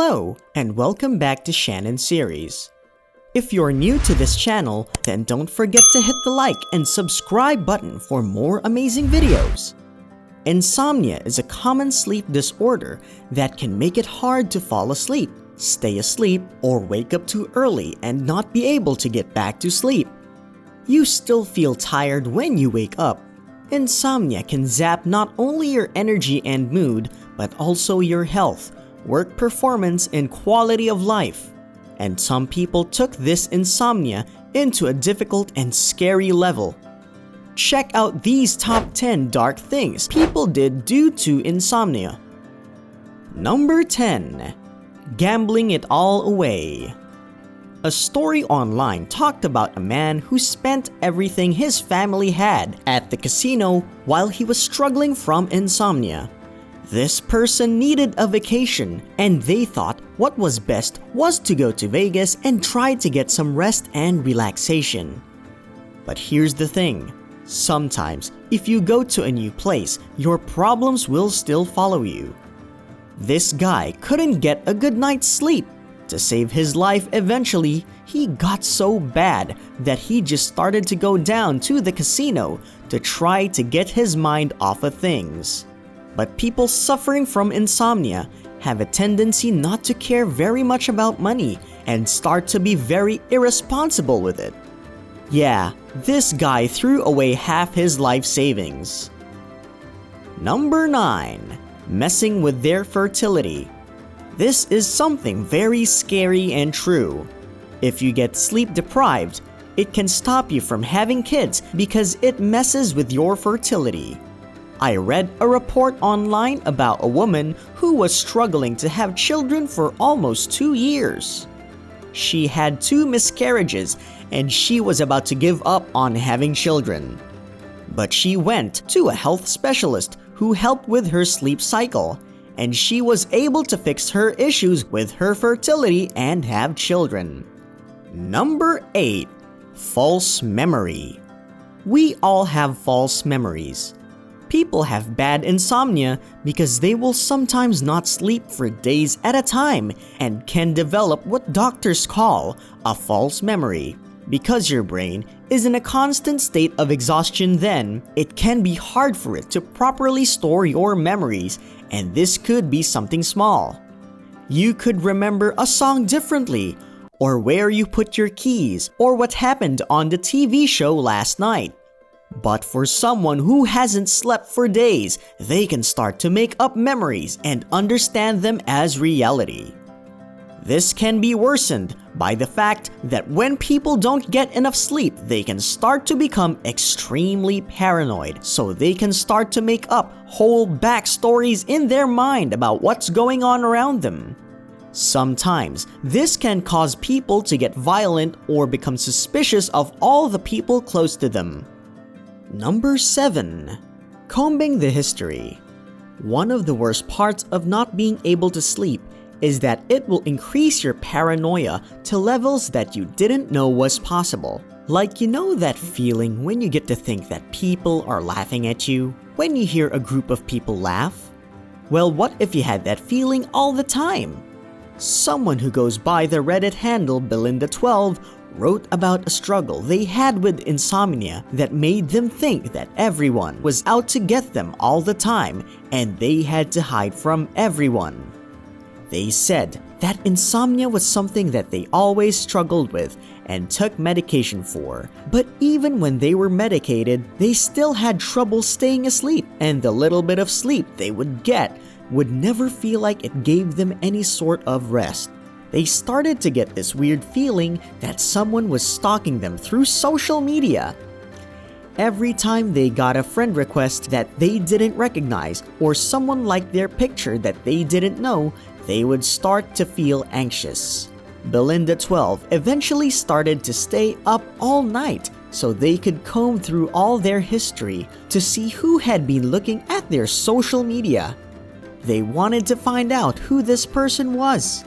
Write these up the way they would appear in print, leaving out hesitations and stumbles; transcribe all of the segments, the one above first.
Hello, and welcome back to Shanon series. If you're new to this channel, then don't forget to hit the like and subscribe button for more amazing videos. Insomnia is a common sleep disorder that can make it hard to fall asleep, stay asleep, or wake up too early and not be able to get back to sleep. You still feel tired when you wake up. Insomnia can zap not only your energy and mood, but also your health, work performance, and quality of life. And some people took this insomnia into a difficult and scary level. Check out these top 10 dark things people did due to insomnia. Number 10. Gambling it all away. A story online talked about a man who spent everything his family had at the casino while he was struggling from insomnia. This person needed a vacation, and they thought what was best was to go to Vegas and try to get some rest and relaxation. But here's the thing. Sometimes, if you go to a new place, your problems will still follow you. This guy couldn't get a good night's sleep. To save his life eventually, he got so bad that he just started to go down to the casino to try to get his mind off of things. But people suffering from insomnia have a tendency not to care very much about money and start to be very irresponsible with it. Yeah, this guy threw away half his life savings. Number 9. Messing with their fertility. This is something very scary and true. If you get sleep deprived, it can stop you from having kids because it messes with your fertility. I read a report online about a woman who was struggling to have children for almost 2 years. She had 2 miscarriages and she was about to give up on having children. But she went to a health specialist who helped with her sleep cycle, and she was able to fix her issues with her fertility and have children. Number 8. False memory. We all have false memories. People have bad insomnia because they will sometimes not sleep for days at a time and can develop what doctors call a false memory. Because your brain is in a constant state of exhaustion, then it can be hard for it to properly store your memories, and this could be something small. You could remember a song differently, or where you put your keys, or what happened on the TV show last night. But for someone who hasn't slept for days, they can start to make up memories and understand them as reality. This can be worsened by the fact that when people don't get enough sleep, they can start to become extremely paranoid, so they can start to make up whole backstories in their mind about what's going on around them. Sometimes, this can cause people to get violent or become suspicious of all the people close to them. Number 7. Combing the history. One of the worst parts of not being able to sleep is that it will increase your paranoia to levels that you didn't know was possible. Like, you know that feeling when you get to think that people are laughing at you when you hear a group of people laugh? Well, what if you had that feeling all the time? Someone who goes by the Reddit handle Belinda12 wrote about a struggle they had with insomnia that made them think that everyone was out to get them all the time and they had to hide from everyone. They said that insomnia was something that they always struggled with and took medication for, but even when they were medicated, they still had trouble staying asleep, and the little bit of sleep they would get would never feel like it gave them any sort of rest. They started to get this weird feeling that someone was stalking them through social media. Every time they got a friend request that they didn't recognize or someone liked their picture that they didn't know, they would start to feel anxious. Belinda12 eventually started to stay up all night so they could comb through all their history to see who had been looking at their social media. They wanted to find out who this person was.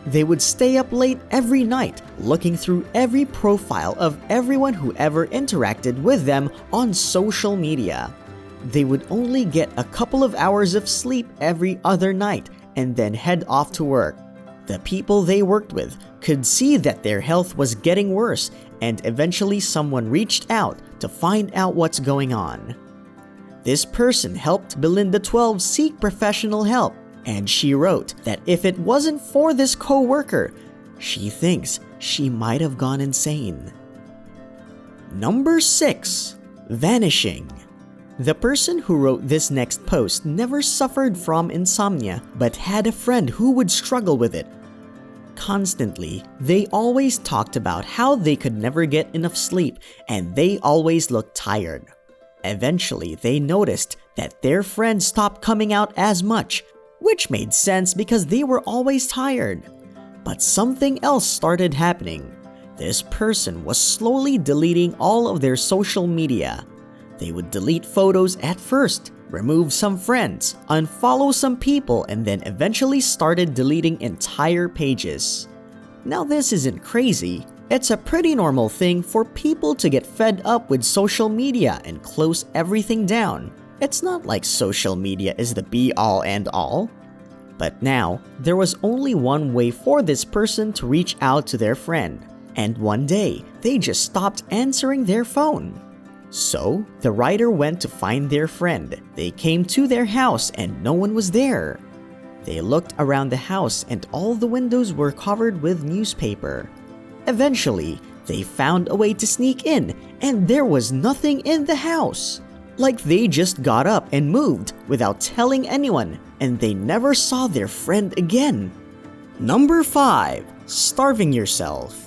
They would stay up late every night, looking through every profile of everyone who ever interacted with them on social media. They would only get a couple of hours of sleep every other night and then head off to work. The people they worked with could see that their health was getting worse, and eventually someone reached out to find out what's going on. This person helped Belinda 12 seek professional help, and she wrote that if it wasn't for this co-worker, she thinks she might have gone insane. Number 6. Vanishing. The person who wrote this next post never suffered from insomnia, but had a friend who would struggle with it. Constantly, they always talked about how they could never get enough sleep and they always looked tired. Eventually, they noticed that their friend stopped coming out as much, which made sense because they were always tired. But something else started happening. This person was slowly deleting all of their social media. They would delete photos at first, remove some friends, unfollow some people, and then eventually started deleting entire pages. Now this isn't crazy. It's a pretty normal thing for people to get fed up with social media and close everything down. It's not like social media is the be-all and all. But now, there was only one way for this person to reach out to their friend. And one day, they just stopped answering their phone. So, the writer went to find their friend. They came to their house and no one was there. They looked around the house and all the windows were covered with newspaper. Eventually, they found a way to sneak in and there was nothing in the house. Like they just got up and moved without telling anyone, and they never saw their friend again. Number 5. Starving yourself.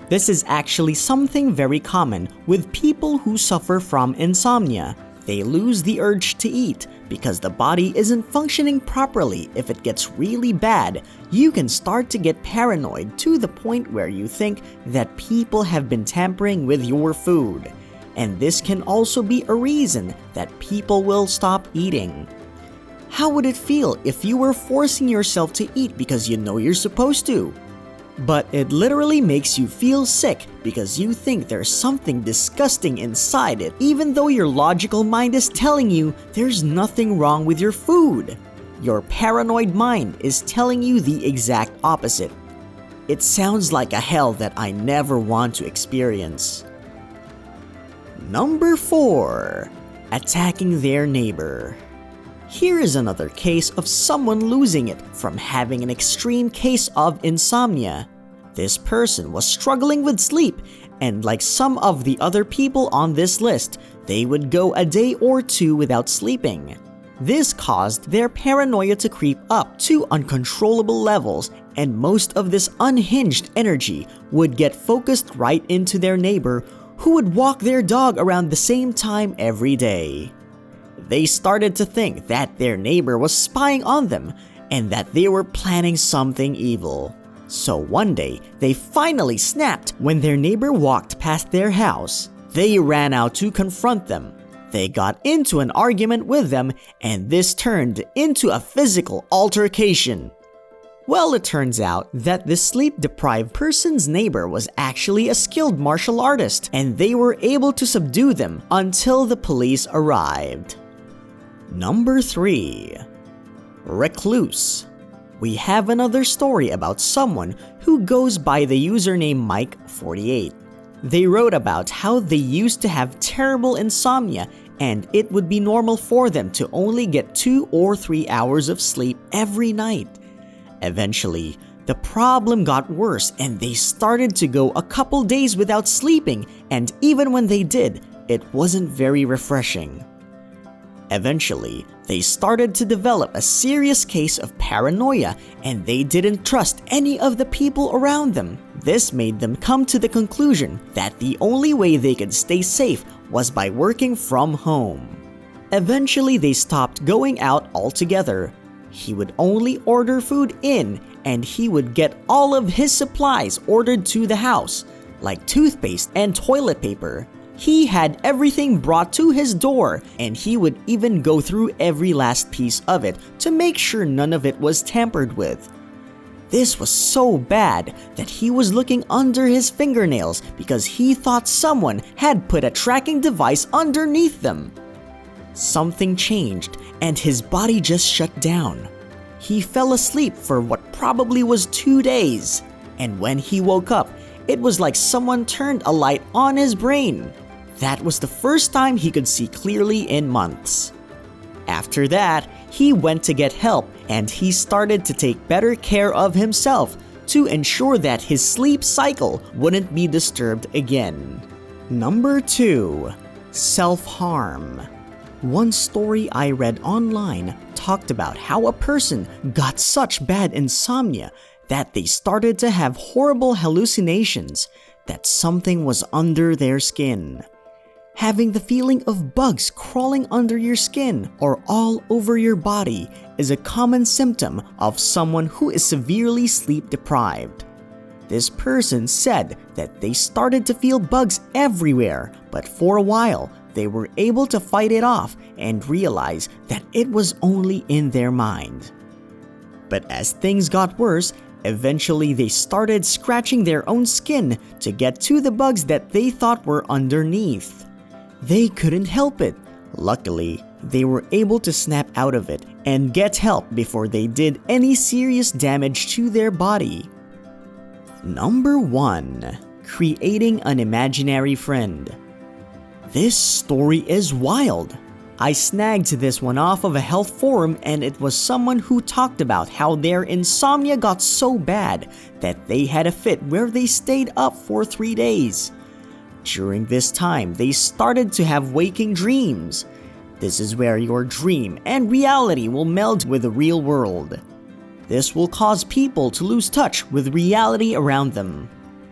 This is actually something very common with people who suffer from insomnia. They lose the urge to eat because the body isn't functioning properly. If it gets really bad, you can start to get paranoid to the point where you think that people have been tampering with your food. And this can also be a reason that people will stop eating. How would it feel if you were forcing yourself to eat because you know you're supposed to? But it literally makes you feel sick because you think there's something disgusting inside it, even though your logical mind is telling you there's nothing wrong with your food. Your paranoid mind is telling you the exact opposite. It sounds like a hell that I never want to experience. Number 4. Attacking their neighbor. Here is another case of someone losing it from having an extreme case of insomnia. This person was struggling with sleep, and like some of the other people on this list, they would go a day or two without sleeping. This caused their paranoia to creep up to uncontrollable levels, and most of this unhinged energy would get focused right into their neighbor, who would walk their dog around the same time every day. They started to think that their neighbor was spying on them and that they were planning something evil. So one day, they finally snapped when their neighbor walked past their house. They ran out to confront them. They got into an argument with them, and this turned into a physical altercation. Well, it turns out that the sleep-deprived person's neighbor was actually a skilled martial artist, and they were able to subdue them until the police arrived. Number 3. Recluse. We have another story about someone who goes by the username Mike48. They wrote about how they used to have terrible insomnia and it would be normal for them to only get 2 or 3 hours of sleep every night. Eventually, the problem got worse and they started to go a couple days without sleeping, and even when they did, it wasn't very refreshing. Eventually, they started to develop a serious case of paranoia and they didn't trust any of the people around them. This made them come to the conclusion that the only way they could stay safe was by working from home. Eventually, they stopped going out altogether. He would only order food in and he would get all of his supplies ordered to the house, like toothpaste and toilet paper. He had everything brought to his door, and he would even go through every last piece of it to make sure none of it was tampered with. This was so bad that he was looking under his fingernails because he thought someone had put a tracking device underneath them. Something changed, and his body just shut down. He fell asleep for what probably was 2 days, and when he woke up, it was like someone turned a light on his brain. That was the first time he could see clearly in months. After that, he went to get help and he started to take better care of himself to ensure that his sleep cycle wouldn't be disturbed again. Number 2. Self-harm. One story I read online talked about how a person got such bad insomnia that they started to have horrible hallucinations that something was under their skin. Having the feeling of bugs crawling under your skin or all over your body is a common symptom of someone who is severely sleep deprived. This person said that they started to feel bugs everywhere, but for a while they were able to fight it off and realize that it was only in their mind. But as things got worse, eventually they started scratching their own skin to get to the bugs that they thought were underneath. They couldn't help it. Luckily, they were able to snap out of it and get help before they did any serious damage to their body. Number 1. Creating an imaginary friend. This story is wild. I snagged this one off of a health forum and it was someone who talked about how their insomnia got so bad that they had a fit where they stayed up for 3 days. During this time, they started to have waking dreams. This is where your dream and reality will meld with the real world. This will cause people to lose touch with reality around them.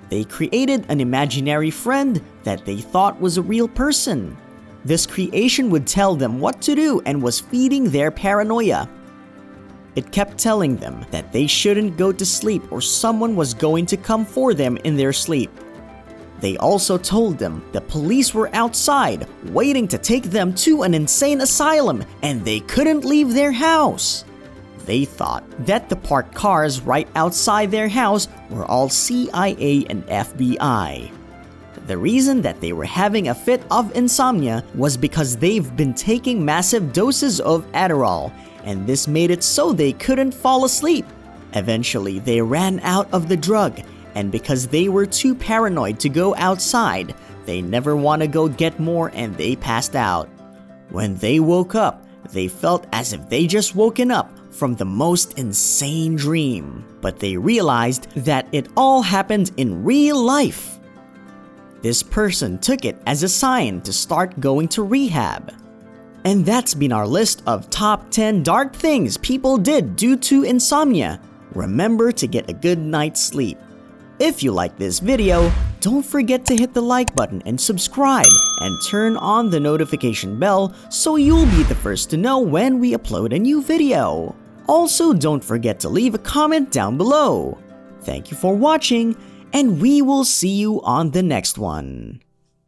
They created an imaginary friend that they thought was a real person. This creation would tell them what to do and was feeding their paranoia. It kept telling them that they shouldn't go to sleep or someone was going to come for them in their sleep. They also told them the police were outside waiting to take them to an insane asylum and they couldn't leave their house. They thought that the parked cars right outside their house were all CIA and FBI. The reason that they were having a fit of insomnia was because they've been taking massive doses of Adderall, and this made it so they couldn't fall asleep. Eventually, they ran out of the drug, and because they were too paranoid to go outside, they never want to go get more and they passed out. When they woke up, they felt as if they just woken up from the most insane dream, but they realized that it all happened in real life. This person took it as a sign to start going to rehab. And that's been our list of top 10 dark things people did due to insomnia. Remember to get a good night's sleep. If you like this video, don't forget to hit the like button and subscribe and turn on the notification bell so you'll be the first to know when we upload a new video. Also, don't forget to leave a comment down below. Thank you for watching, and we will see you on the next one.